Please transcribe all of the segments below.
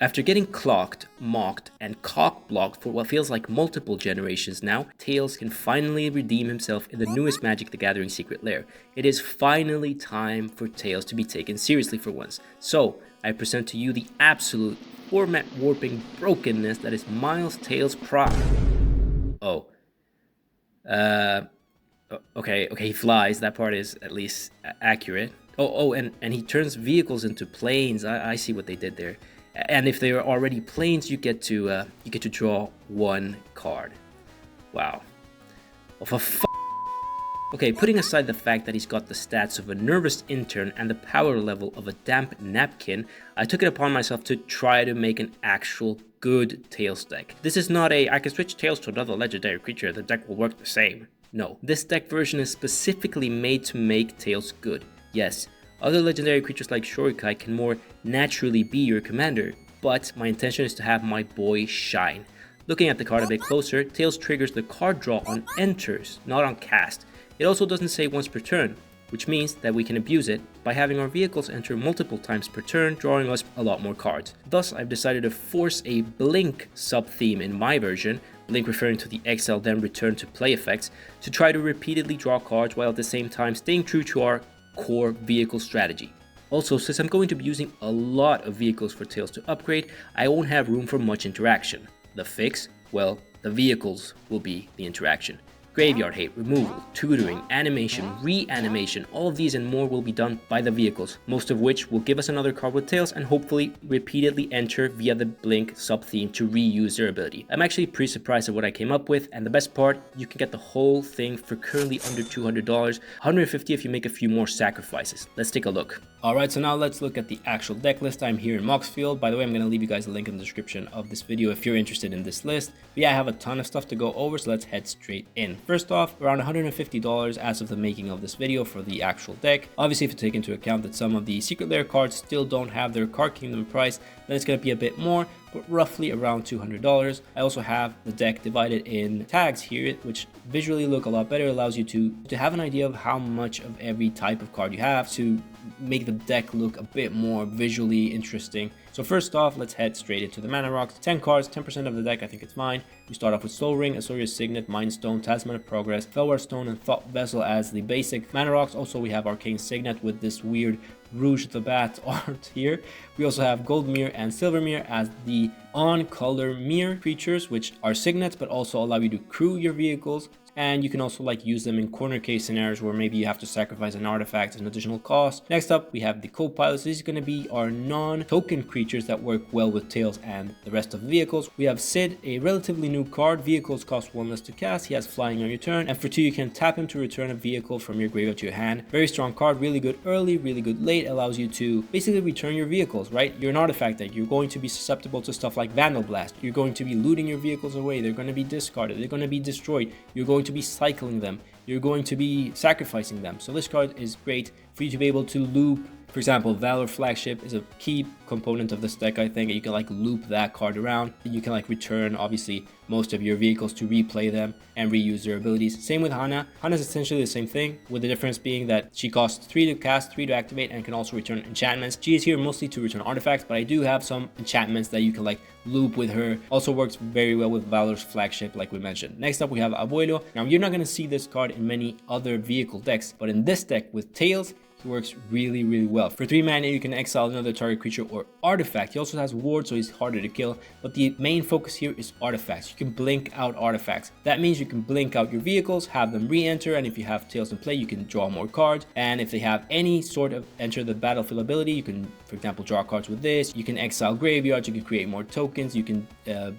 After getting clocked, mocked, and cock-blocked for what feels like multiple generations now, Tails can finally redeem himself in the newest Magic the Gathering secret lair. It is finally time for Tails to be taken seriously for once. So, I present to you the absolute format warping brokenness that is Miles Tails Prime. Okay, he flies. That part is at least accurate. And he turns vehicles into planes. I see what they did there. And if they are already planes, you get to draw one card. Wow. Okay, putting aside the fact that he's got the stats of a nervous intern and the power level of a damp napkin, I took it upon myself to try to make an actual good Tails deck. This is not I can switch Tails to another legendary creature, the deck will work the same. No, this deck version is specifically made to make Tails good. Yes, other legendary creatures like Shurikai can more naturally be your commander, but my intention is to have my boy shine. Looking at the card a bit closer, Tails triggers the card draw on enters, not on cast. It also doesn't say once per turn, which means that we can abuse it by having our vehicles enter multiple times per turn, drawing us a lot more cards. Thus, I've decided to force a Blink sub-theme in my version, Blink referring to the exile then return to play effects, to try to repeatedly draw cards while at the same time staying true to our core vehicle strategy. Also, since I'm going to be using a lot of vehicles for Tails to upgrade, I won't have room for much interaction. The fix? Well, the vehicles will be the interaction. Graveyard hate, removal, tutoring, animation, reanimation, all of these and more will be done by the vehicles, most of which will give us another card with Tails and hopefully repeatedly enter via the Blink sub-theme to reuse their ability. I'm actually pretty surprised at what I came up with, and the best part, you can get the whole thing for currently under $200, $150 if you make a few more sacrifices. Let's take a look. Alright, so now let's look at the actual deck list. I'm here in Moxfield. By the way, I'm going to leave you guys a link in the description of this video if you're interested in this list. But yeah, I have a ton of stuff to go over, so let's head straight in. First off, around $150 as of the making of this video for the actual deck. Obviously, if you take into account that some of the secret lair cards still don't have their Card Kingdom price, then it's going to be a bit more, but roughly around $200. I also have the deck divided in tags here, which visually look a lot better, allows you to have an idea of how much of every type of card you have to make the deck look a bit more visually interesting. So first off, let's head straight into the mana rocks. 10 cards, 10% of the deck, I think it's fine. You start off with Soul Ring, Azorius Signet, Mind Stone, Talisman of Progress, Felwar Stone, and Thought Vessel as the basic mana rocks. Also, we have Arcane Signet with this weird Rouge the Bat art here. We also have Gold Mirror and Silver Mirror as the on-color mirror creatures, which are signets but also allow you to crew your vehicles. And you can also use them in corner case scenarios where maybe you have to sacrifice an artifact as an additional cost. Next up, we have the co-pilots. These are going to be our non-token creatures that work well with Tails and the rest of the vehicles. We have Sid, a relatively new card. Vehicles cost 1 less to cast. He has flying on your turn. And for 2, you can tap him to return a vehicle from your graveyard to your hand. Very strong card, really good early, really good late. Allows you to basically return your vehicles, right? You're an artifact deck. You're going to be susceptible to stuff like Vandal Blast. You're going to be looting your vehicles away. They're going to be discarded. They're going to be destroyed. You're going to be cycling them, you're going to be sacrificing them. So this card is great for you to be able to loop. For example, Valor Flagship is a key component of this deck. I think you can loop that card around. You can return obviously most of your vehicles to replay them and reuse their abilities. Same with Hana. Hana is essentially the same thing, with the difference being that she costs 3 to cast, 3 to activate, and can also return enchantments. She is here mostly to return artifacts, but I do have some enchantments that you can loop with her. Also works very well with Valor's Flagship, like we mentioned. Next up, we have Abuelo. Now, you're not going to see this card in many other vehicle decks, but in this deck with Tails, he works really, really well. For 3 mana, you can exile another target creature or artifact. He also has ward, so he's harder to kill, but the main focus here is artifacts. You can blink out artifacts. That means you can blink out your vehicles, have them re-enter, and if you have Tails in play, you can draw more cards. And if they have any sort of enter the battlefield ability, you can, for example, draw cards with this. You can exile graveyards, you can create more tokens, you can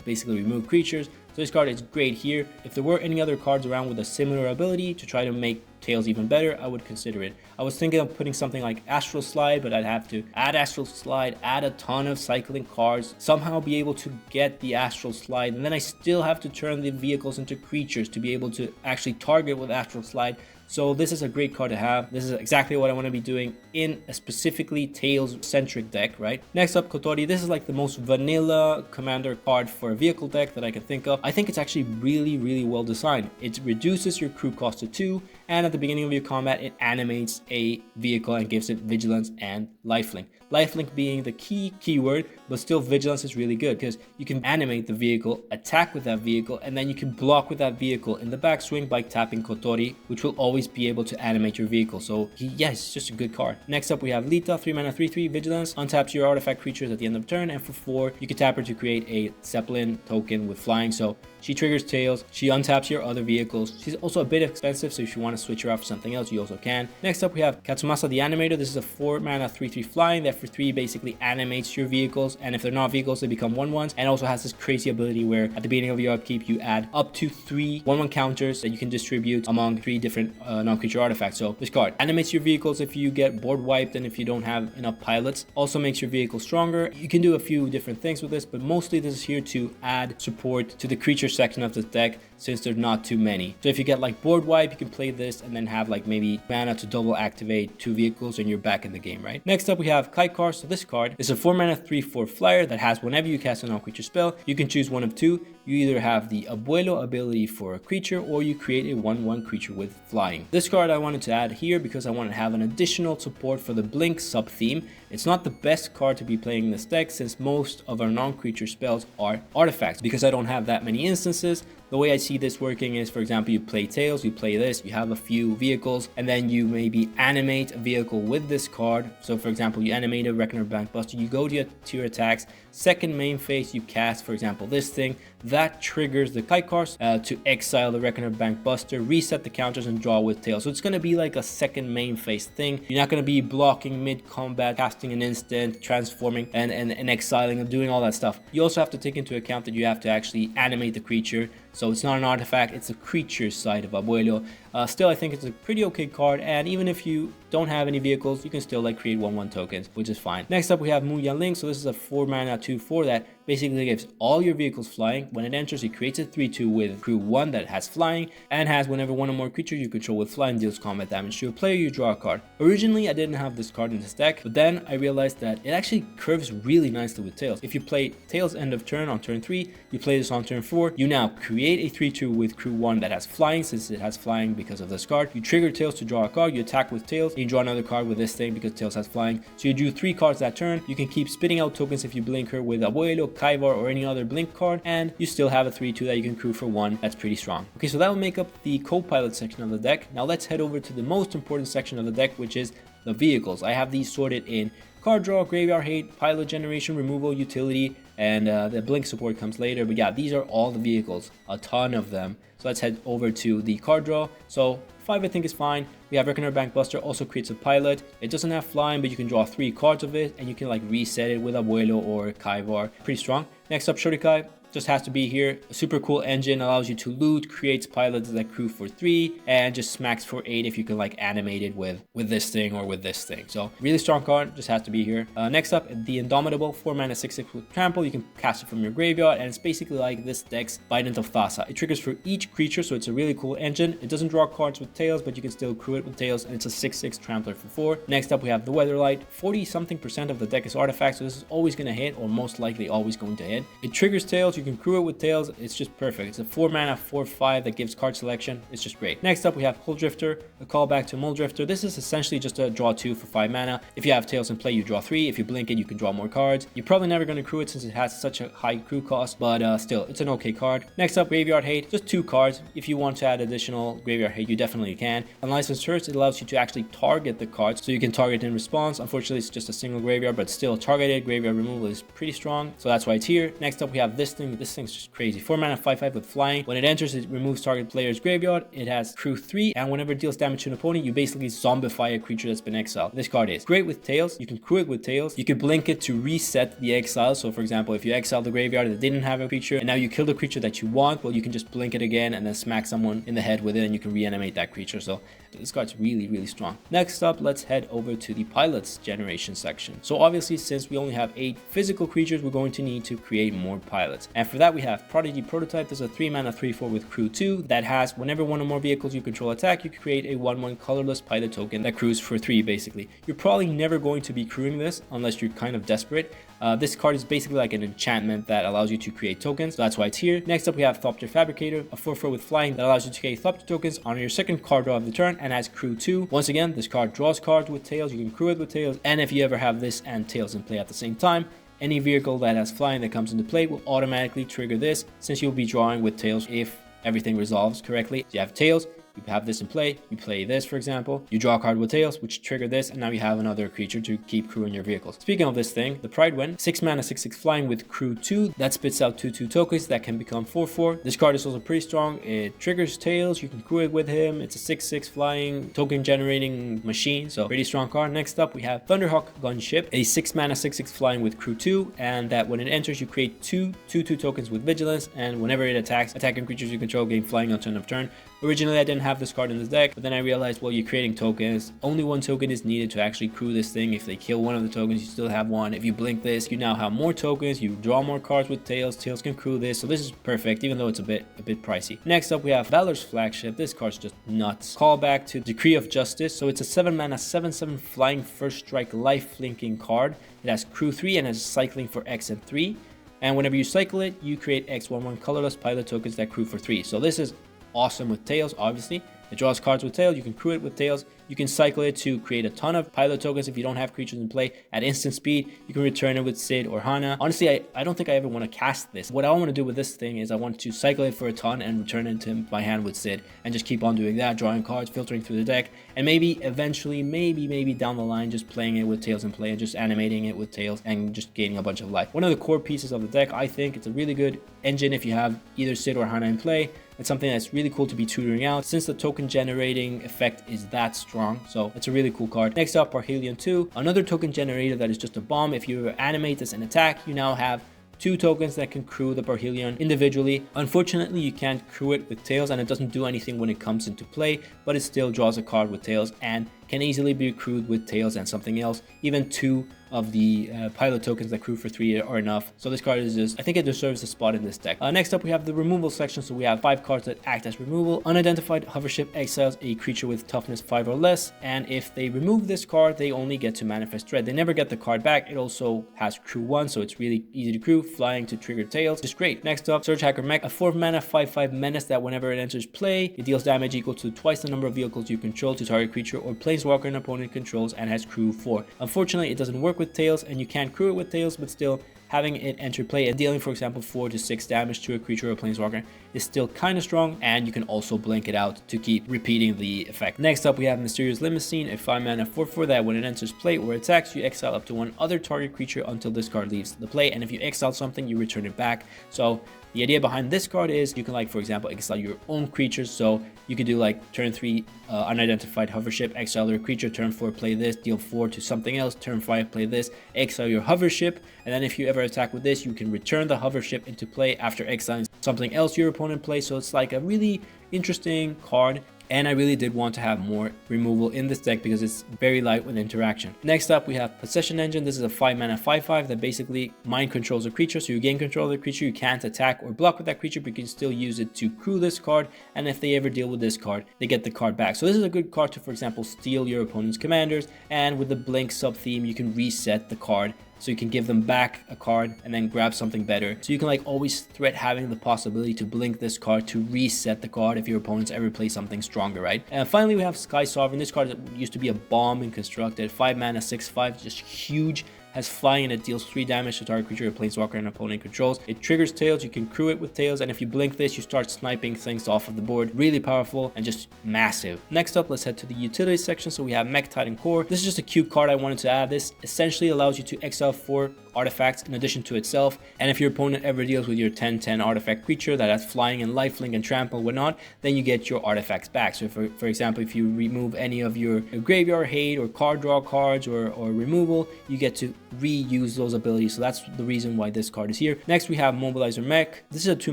basically remove creatures. So this card is great here. If there were any other cards around with a similar ability to try to make Tails even better, I would consider it. I was thinking of putting something like Astral Slide, but I'd have to add Astral Slide, add a ton of cycling cards, somehow be able to get the Astral Slide, and then I still have to turn the vehicles into creatures to be able to actually target with Astral Slide. So this is a great card to have. This is exactly what I want to be doing in a specifically Tails-centric deck, right? Next up, Kotori. This is the most vanilla commander card for a vehicle deck that I can think of. I think it's actually really, really well designed. It reduces your crew cost to 2, and at the beginning of your combat, it animates a vehicle and gives it vigilance and lifelink. Lifelink being the key keyword, but still vigilance is really good because you can animate the vehicle, attack with that vehicle, and then you can block with that vehicle in the backswing by tapping Kotori, which will always be able to animate your vehicle. So it's just a good card. Next up we have Lita, 3 mana 3/3 vigilance, untaps your artifact creatures at the end of turn, and for 4 you can tap her to create a Zeppelin token with flying. So she triggers Tails, she untaps your other vehicles. She's also a bit expensive, so if you want to switch her out for something else, you also can. Next up we have Katsumasa the Animator. This is a 4 mana 3/3 flying that for 3 basically animates your vehicles, and if they're not vehicles they become 1/1s, and also has this crazy ability where at the beginning of your upkeep you add up to 3 1/1 counters that you can distribute among 3 different non-creature artifacts. So this card animates your vehicles if you get board wiped and if you don't have enough pilots. Also makes your vehicle stronger. You can do a few different things with this, but mostly this is here to add support to the creature section of the deck since there's not too many. So if you get like board wipe, you can play this and then have like maybe mana to double activate 2 vehicles and you're back in the game, right? Next up we have KUCKLES. So this card is a 4 mana 3/4 flyer that has whenever you cast a non-creature spell, you can choose one of 2. You either have the Abuelo ability for a creature or you create a 1/1 creature with flying. This card I wanted to add here because I want to have an additional support for the Blink sub-theme. It's not the best card to be playing in this deck since most of our non-creature spells are artifacts. Because I don't have that many instances, the way I see this working is, for example, you play Tails, you play this, you have a few vehicles, and then you maybe animate a vehicle with this card. So for example, you animate a Reckoner Bankbuster, you go to your attacks, second main phase you cast, for example, this thing, that triggers the KUCKLES to exile the Reckoner Bankbuster, reset the counters, and draw with Tails. So it's going to be like a second main phase thing. You're not going to be blocking mid-combat, casting an instant, transforming, and exiling, and doing all that stuff. You also have to take into account that you have to actually animate the creature. So it's not an artifact, it's a creature side of Abuelo. Still, I think it's a pretty okay card, and even if you don't have any vehicles, you can still like create 1/1 tokens, which is fine. Next up we have Muya Link. So this is a 4 mana 2/4 that basically gives all your vehicles flying. When it enters, it creates a 3/2 with crew 1 that has flying, and has whenever one or more creatures you control with flying deals combat damage to a player, you draw a card. Originally I didn't have this card in this deck, but then I realized that it actually curves really nicely with Tails. If you play Tails end of turn on turn 3, you play this on turn 4, you now create a 3/2 with crew 1 that has flying. Since it has flying because of this card, you trigger Tails to draw a card, you attack with Tails, and you draw another card with this thing because Tails has flying. So you drew 3 cards that turn. You can keep spitting out tokens if you blink her with Abuelo, Kaivar, or any other blink card, and you still have a 3/2 that you can crew for 1. That's pretty strong. Okay, so that will make up the co-pilot section of the deck. Now let's head over to the most important section of the deck, which is the vehicles. I have these sorted in card draw, graveyard hate, pilot generation, removal, utility, and the blink support comes later. But yeah, these are all the vehicles, a ton of them. So let's head over to the card draw. So 5 I think is fine. We have Reckoner Bankbuster, also creates a pilot. It doesn't have flying, but you can draw 3 cards of it, and you can like reset it with Abuelo or Kaivar. Pretty strong. Next up, Shurikai. Just has to be here. A super cool engine, allows you to loot, creates pilots that crew for 3, and just smacks for 8 if you can like animate it with this thing or with this thing. So really strong card, just has to be here. Next up, the Indomitable, 4 mana 6/6 with trample. You can cast it from your graveyard, and it's basically like this deck's Bident of Thassa. It triggers for each creature, so it's a really cool engine. It doesn't draw cards with Tails, but you can still crew it with Tails, and it's a 6/6 trampler for 4. Next up, we have the Weatherlight. 40-something% of the deck is artifacts, so this is always going to hit, or most likely always going to hit. It triggers Tails. You can crew it with Tails. It's just perfect. It's a 4 mana 4/5 that gives card selection. It's just great. Next up we have Hull Drifter, a callback to Mull Drifter. This is essentially just a draw 2 for 5 mana. If you have Tails in play, you draw 3. If you blink it, you can draw more cards. You're probably never going to crew it since it has such a high crew cost, but still, it's an okay card. Next up, Graveyard Hate, just 2 cards. If you want to add additional Graveyard Hate, you definitely can. And Licensed Search, it allows you to actually target the cards, so you can target in response. Unfortunately, it's just a single graveyard, but still targeted. Graveyard removal is pretty strong, so that's why it's here. Next up, we have this thing. This thing's just crazy. 4 mana 5/5 with flying. When it enters, it removes target player's graveyard. It has crew 3, and whenever it deals damage to an opponent, you basically zombify a creature that's been exiled. This card is great with Tails. You can crew it with Tails. You can blink it to reset the exile. So for example, if you exile the graveyard that didn't have a creature, and now you kill the creature that you want, well, you can just blink it again and then smack someone in the head with it, and you can reanimate that creature. So this card's really, really strong. Next up, let's head over to the pilots generation section. So obviously, since we only have 8 physical creatures, we're going to need to create more pilots. And for that, we have Prodigy Prototype. There's a 3 mana 3/4 with crew 2 that has whenever one or more vehicles you control attack, you can create a 1/1 colorless pilot token that crews for 3 basically. You're probably never going to be crewing this unless you're kind of desperate. This card is basically like an enchantment that allows you to create tokens, so that's why it's here. Next up we have Thopter Fabricator, a 4/4 with flying that allows you to create Thopter tokens on your second card draw of the turn and has crew 2. Once again, this card draws cards with tails, you can crew it with tails, and if you ever have this and tails in play at the same time, any vehicle that has flying that comes into play will automatically trigger this, since you'll be drawing with tails if everything resolves correctly. So you have tails, you have this in play, you play this for example, you draw a card with tails which trigger this, and now you have another creature to keep crewing your vehicles. Speaking of this thing, the Pride Wind, 6 mana 6/6 flying with crew 2 that spits out 2/2 tokens that can become 4/4. This card is also pretty strong. It triggers tails, you can crew it with him. It's a 6/6 flying token generating machine, so pretty strong card. Next up we have Thunderhawk Gunship, a 6 mana 6/6 flying with crew 2, and that when it enters you create 2/2 tokens with vigilance, and whenever it attacks, attacking creatures you control gain flying until end of turn. Originally I didn't have this card in this deck, but then I realized, well, you're creating tokens. Only one token is needed to actually crew this thing. If they kill one of the tokens, you still have one. If you blink this, you now have more tokens. You draw more cards with tails. Tails can crew this, so this is perfect, even though it's a bit pricey. Next up, we have Valor's Flagship. This card's just nuts. Callback to Decree of Justice. So it's a 7 mana 7/7 flying first strike life linking card. It has crew 3 and has cycling for X and 3. And whenever you cycle it, you create X/1/1 colorless pilot tokens that crew for 3. So this is awesome with tails, obviously. It draws cards with tails, you can crew it with tails, you can cycle it to create a ton of pilot tokens if you don't have creatures in play at instant speed. You can return it with Sid or Hana. Honestly, I don't think I ever want to cast this. What I want to do with this thing is I want to cycle it for a ton and return it to my hand with Sid, and just keep on doing that, drawing cards, filtering through the deck, and maybe eventually, maybe down the line, just playing it with tails in play and just animating it with tails and just gaining a bunch of life. One of the core pieces of the deck, I think it's a really good engine if you have either Sid or Hana in play. It's something that's really cool to be tutoring out since the token generating effect is that strong. So it's a really cool card. Next up, Parhelion 2, another token generator that is just a bomb. If you animate this and attack, you now have 2 tokens that can crew the Parhelion individually. Unfortunately, you can't crew it with tails, and it doesn't do anything when it comes into play, but it still draws a card with tails and can easily be crewed with tails and something else. Even 2 of the pilot tokens that crew for 3 are enough. So this card is just, I think it deserves a spot in this deck. Next up, we have the removal section. So we have 5 cards that act as removal. Unidentified Hovership exiles a creature with toughness 5 or less, and if they remove this card, they only get to manifest dread. They never get the card back. It also has crew 1, so it's really easy to crew, flying to trigger tails. Just great. Next up, Surge Hacker Mech, a 4 mana 5/5 menace that whenever it enters play, it deals damage equal to twice the number of vehicles you control to target creature or planeswalker an opponent controls, and has crew 4. Unfortunately, it doesn't work with tails, and you can't crew it with tails, but still having it enter play and dealing, for example, 4 to 6 damage to a creature or planeswalker is still kind of strong, and you can also blink it out to keep repeating the effect. Next up, we have Mysterious Limousine, a 5 mana 4/4 that when it enters play or attacks, you exile up to 1 other target creature until this card leaves the play, and if you exile something, you return it back. So the idea behind this card is you can, like, for example, exile your own creatures. So you could do like turn 3 Unidentified Hovership, exile your creature, turn 4 play this, deal 4 to something else, turn 5 play this, exile your Hovership, and then if you ever attack with this, you can return the Hovership into play after exiling something else your opponent plays. So it's like a really interesting card. And I really did want to have more removal in this deck because it's very light with interaction. Next up, we have Possession Engine. This is a 5 mana 5/5 that basically mind controls a creature. So you gain control of the creature, you can't attack or block with that creature, but you can still use it to crew this card. And if they ever deal with this card, they get the card back. So this is a good card to, for example, steal your opponent's commanders. And with the Blink sub-theme, you can reset the card. So you can give them back a card and then grab something better. So you can, like, always threat having the possibility to blink this card to reset the card if your opponents ever play something stronger, right? And finally, we have Sky Sovereign. This card used to be a bomb in Constructed. 5 mana 6/5, just huge. Has flying and it deals 3 damage to target creature or planeswalker an opponent controls. It triggers tails, you can crew it with tails, and if you blink this, you start sniping things off of the board. Really powerful and just massive. Next up, let's head to the utility section. So we have Mech Titan Core. This is just a cute card I wanted to add. This essentially allows you to exile 4 artifacts in addition to itself, and if your opponent ever deals with your 10/10 artifact creature that has flying and lifelink and trample and whatnot, then you get your artifacts back. So for example, if you remove any of your graveyard hate or card draw cards or removal, you get to reuse those abilities. So that's the reason why this card is here. Next, we have Mobilizer Mech. This is a 2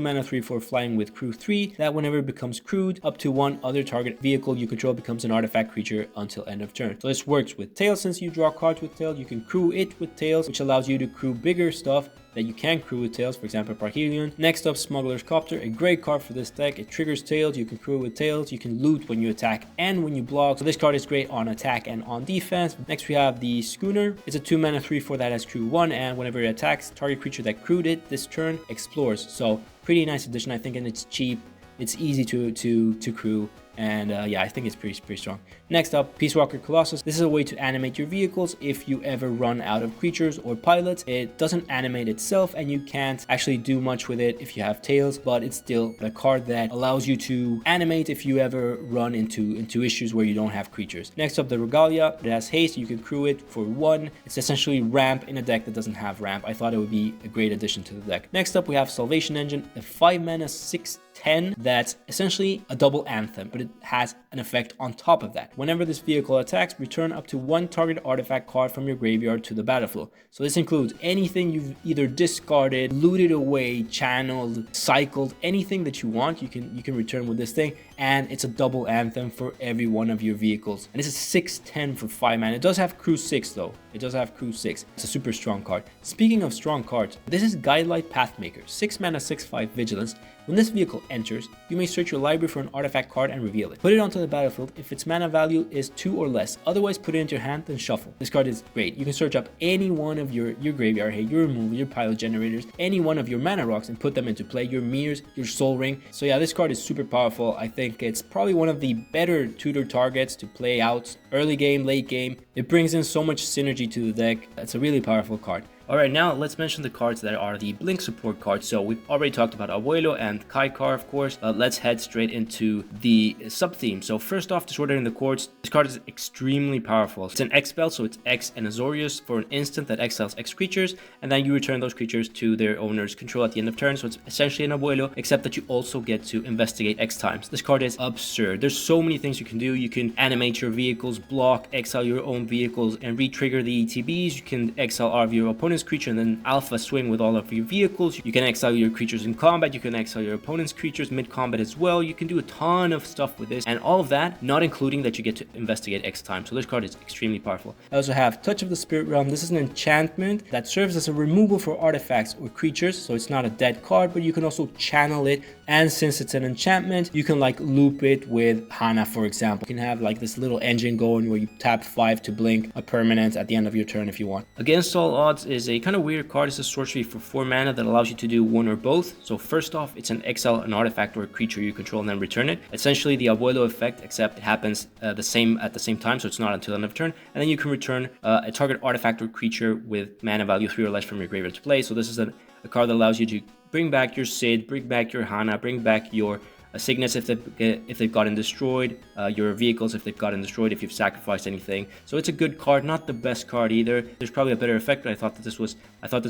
mana 3/4 flying with crew 3 that whenever it becomes crewed, up to 1 other target vehicle you control becomes an artifact creature until end of turn. So this works with tails. Since you draw cards with tails, you can crew it with tails, which allows you to crew bigger stuff that you can crew with tails, for example, Parhelion. Next up, Smuggler's Copter, a great card for this deck. It triggers tails, you can crew with tails, you can loot when you attack and when you block. So this card is great on attack and on defense. Next we have the Schooner. It's a 2-mana 3/4 that has crew 1, and whenever it attacks, target creature that crewed it this turn explores. So pretty nice addition, I think, and it's cheap. It's easy to crew, and yeah, I think it's pretty strong. Next up, Peace Walker Colossus. This is a way to animate your vehicles if you ever run out of creatures or pilots. It doesn't animate itself, and you can't actually do much with it if you have tails, but it's still a card that allows you to animate if you ever run into issues where you don't have creatures. Next up, the Regalia. It has haste. You can crew it for 1. It's essentially ramp in a deck that doesn't have ramp. I thought it would be a great addition to the deck. Next up, we have Salvation Engine, a 5-mana 6/10 that's essentially a double anthem, but it has an effect on top of that. Whenever this vehicle attacks, return up to 1 target artifact card from your graveyard to the battlefield. So this includes anything you've either discarded, looted away, channeled, cycled, anything that you want, you can return with this thing, and it's a double anthem for every one of your vehicles. And this is 6/10 for 5 mana. It does have crew 6 though. It does have crew 6. It's a super strong card. Speaking of strong cards, this is Guidelight Pathmaker, 6 mana 6/5 vigilance. When this vehicle enters, you may search your library for an artifact card and reveal it. Put it onto the battlefield if its mana value is 2 or less. Otherwise, put it into your hand, then shuffle. This card is great. You can search up any one of your graveyard, hey, your removal, your pilot generators, any one of your mana rocks and put them into play, your mirrors, your soul ring. So yeah, this card is super powerful. I think it's probably one of the better tutor targets to play out early game, late game. It brings in so much synergy to the deck. It's a really powerful card. Alright, now let's mention the cards that are the Blink support cards. So we've already talked about Abuelo and Kaikar, of course. Let's head straight into the sub-theme. So first off, Disorder in the Courts. This card is extremely powerful. It's an X spell, so it's X and Azorius for an instant that exiles X creatures, and then you return those creatures to their owner's control at the end of turn. So it's essentially an Abuelo, except that you also get to investigate X times. This card is absurd. There's so many things you can do. You can animate your vehicles, block, exile your own vehicles, and re-trigger the ETBs. You can exile all of your opponent's creature and then alpha swing with all of your vehicles. You can exile your creatures in combat. You can exile your opponent's creatures mid-combat as well. You can do a ton of stuff with this, and all of that not including that you get to investigate X time. So this card is extremely powerful. I also have Touch of the Spirit Realm. This is an enchantment that serves as a removal for artifacts or creatures, so it's not a dead card, but you can also channel it, and since it's an enchantment, you can like loop it with Hana, for example. You can have like this little engine going where you tap 5 to blink a permanent at the end of your turn if you want. Against All Odds is a kind of weird card. It's a sorcery for 4 mana that allows you to do one or both. So first off, it's an exile an artifact or a creature you control and then return it. Essentially the Abuelo effect, except it happens at the same time, so it's not until end of turn. And then you can return a target artifact or creature with mana value 3 or less from your graveyard to play. So this is a card that allows you to bring back your Sid, bring back your Hana, bring back your Cygnus if they've gotten destroyed, your vehicles if they've gotten destroyed, if you've sacrificed anything. So it's a good card, not the best card either. There's probably a better effect, but I thought this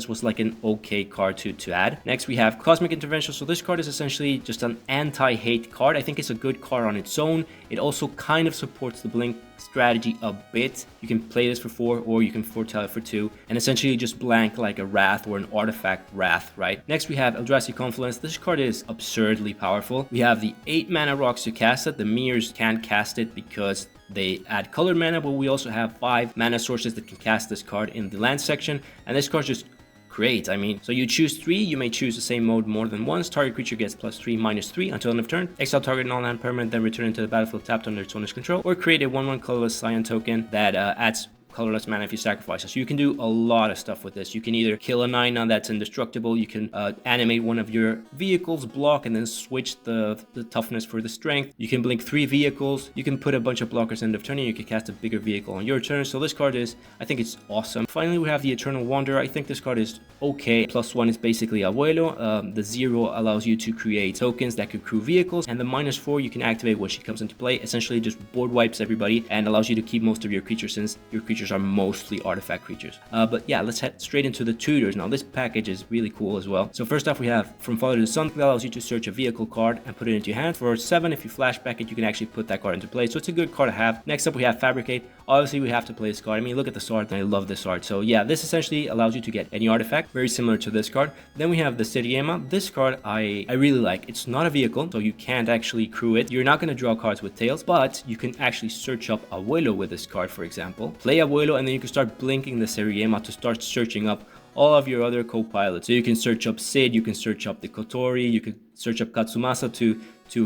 was like an okay card to add. Next we have Cosmic Intervention. So this card is essentially just an anti-hate card. I think it's a good card on its own. It also kind of supports the Blink strategy a bit. You can play this for 4 or you can foretell it for 2 and essentially just blank like a Wrath or an artifact Wrath, right? Next we have Eldrazi Confluence. This card is absurdly powerful. We have the 8 mana rocks to cast it. The mirrors can't cast it because they add colored mana, but we also have 5 mana sources that can cast this card in the land section, and this card just great. I mean, so you choose 3, you may choose the same mode more than once. Target creature gets +3, -3 until end of turn. Exile target non-land permanent, then return it to the battlefield tapped under its owner's control, or create a 1/1 colorless Scion token that adds colorless mana if you sacrifice it. So you can do a lot of stuff with this. You can either kill a 9/9 that's indestructible, you can animate one of your vehicles, block, and then switch the toughness for the strength. You can blink 3 vehicles, you can put a bunch of blockers end of turn, and you can cast a bigger vehicle on your turn. So this card is, I think it's awesome. Finally, we have the Eternal Wanderer. I think this card is okay. +1 is basically Abuelo. The 0 allows you to create tokens that could crew vehicles, and the -4 you can activate when she comes into play. Essentially just board wipes everybody and allows you to keep most of your creatures, since your creatures are mostly artifact creatures. But yeah, let's head straight into the tutors. Now this package is really cool as well. So first off, we have From Father to Son. That allows you to search a vehicle card and put it into your hand. For 7, if you flashback it, you can actually put that card into play. So it's a good card to have. Next up, we have Fabricate. Obviously, we have to play this card. I mean, look at this art, and I love this art. So yeah, this essentially allows you to get any artifact, very similar to this card. Then we have the Siriema. This card I really like. It's not a vehicle, so you can't actually crew it. You're not going to draw cards with tails, but you can actually search up Abuelo with this card, for example. Play Abuelo, and then you can start blinking the Siriema to start searching up all of your other co-pilots. So you can search up Sid, you can search up the Kotori, you can search up Katsumasa to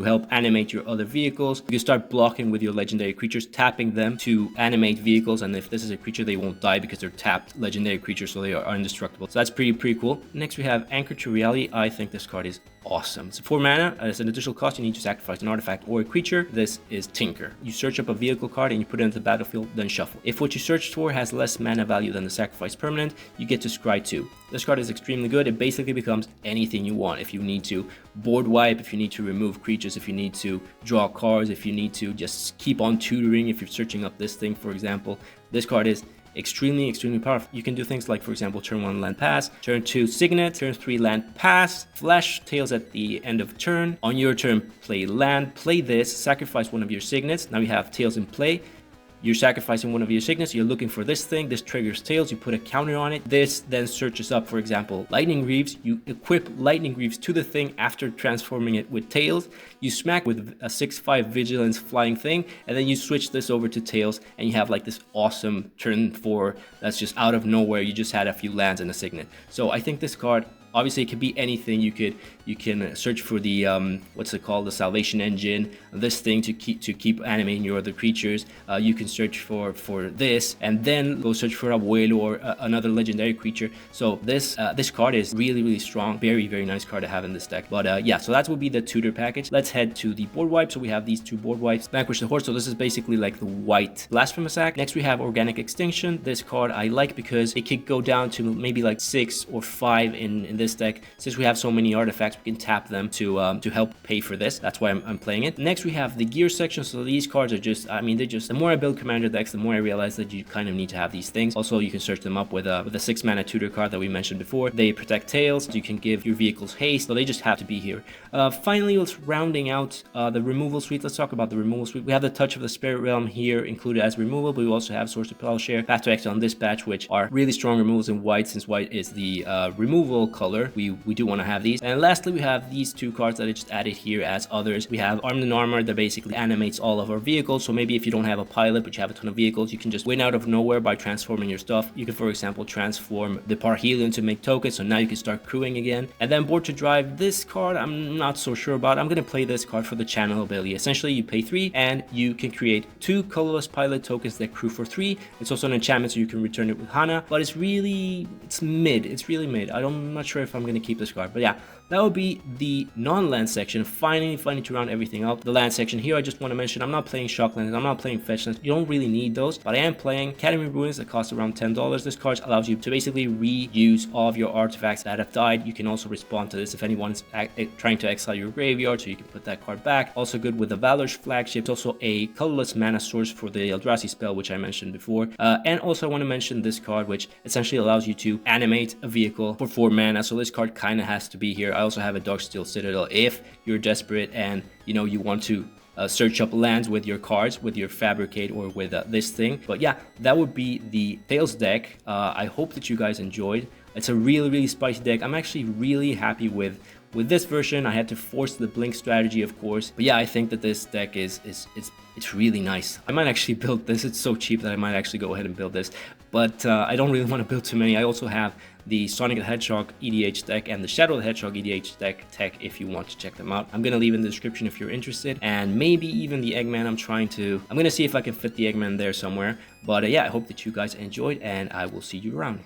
help animate your other vehicles. You can start blocking with your legendary creatures, tapping them to animate vehicles, and if this is a creature, they won't die because they're tapped legendary creatures, so they are indestructible. So that's pretty cool. Next we have Anchor to Reality. I think this card is awesome. It's 4 mana. As an additional cost, you need to sacrifice an artifact or a creature. This is Tinker. You search up a vehicle card and you put it into the battlefield, then shuffle. If what you searched for has less mana value than the sacrifice permanent, you get to scry 2. This card is extremely good. It basically becomes anything you want. If you need to board wipe, if you need to remove creatures, if you need to draw cards, if you need to just keep on tutoring, if you're searching up this thing, for example, this card is extremely powerful. You can do things like, for example, turn 1 land pass, turn 2 signet, turn 3 land pass, flash tails at the end of turn. On your turn, play land, play this, sacrifice one of your signets. Now you have tails in play. You're sacrificing one of your signets, you're looking for this thing, this triggers tails, you put a counter on it. This then searches up, for example, lightning greaves. You equip lightning greaves to the thing after transforming it with tails. You smack with a 6/5 vigilance flying thing, and then you switch this over to tails, and you have like this awesome turn 4 that's just out of nowhere. You just had a few lands and a signet. So I think this card, obviously it could be anything. You can search for the what's it called, the salvation engine, this thing to keep animating your other creatures. You can search for this and then go search for Abuelo or another legendary creature. So this card is really strong, very nice card to have in this deck. But yeah, so that will be the tutor package. Let's head to the board wipe. So we have these 2 board wipes. Vanquish the Horse, so this is basically like the white Blasphemous Act. Next we have Organic Extinction. This card I like because it could go down to maybe like 6 or 5 in this deck. Since we have so many artifacts, we can tap them to help pay for this. That's why I'm playing it. Next we have the gear section. So these cards are just, I mean, the more I build commander decks, the more I realize that you kind of need to have these things. Also, you can search them up with a 6 mana tutor card that we mentioned before. They protect tails, so you can give your vehicles haste, so they just have to be here. Finally, let's rounding out the removal suite. Let's talk about the removal suite. We have the Touch of the Spirit Realm here included as removal, but we also have Source of Plowshare, Path to Exile, and Dispatch, which are really strong removals in white. Since white is the removal color, we do want to have these. And lastly, we have these 2 cards that I just added here as others. We have Armed and Armor that basically animates all of our vehicles. So maybe if you don't have a pilot but you have a ton of vehicles, you can just win out of nowhere by transforming your stuff. You can, for example, transform the Parhelion to make tokens, so now you can start crewing again. And then Board to Drive, this card I'm not so sure about. I'm gonna play this card for the channel ability. Essentially, you pay 3 and you can create 2 colorless pilot tokens that crew for 3. It's also an enchantment, so you can return it with Hana, but it's mid. It's really mid. I'm not sure if I'm gonna keep this card, but yeah, that would be the non-land section. Finally to round everything up. The land section here, I just want to mention, I'm not playing Shocklands, I'm not playing Fetchlands. You don't really need those, but I am playing Academy Ruins that cost around $10. This card allows you to basically reuse all of your artifacts that have died. You can also respond to this if anyone's trying to exile your graveyard, so you can put that card back. Also good with the Valor's Flagship. It's also a colorless mana source for the Eldrazi spell, which I mentioned before. And also I want to mention this card, which essentially allows you to animate a vehicle for 4 mana. So this card kind of has to be here. I also have a Darksteel Citadel if you're desperate and you want to search up lands with your cards, with your Fabricate or with this thing. But yeah, that would be the Tails deck. I hope that you guys enjoyed. It's a really spicy deck. I'm actually really happy with this version. I had to force the blink strategy, of course, but yeah, I think that this deck it's really nice. I might actually build this. It's so cheap that I might actually go ahead and build this, but I don't really want to build too many. I also have the Sonic the Hedgehog EDH deck and the Shadow the Hedgehog EDH deck tech if you want to check them out. I'm gonna leave in the description if you're interested, and maybe even the Eggman. I'm gonna see if I can fit the Eggman there somewhere. But yeah, I hope that you guys enjoyed, and I will see you around.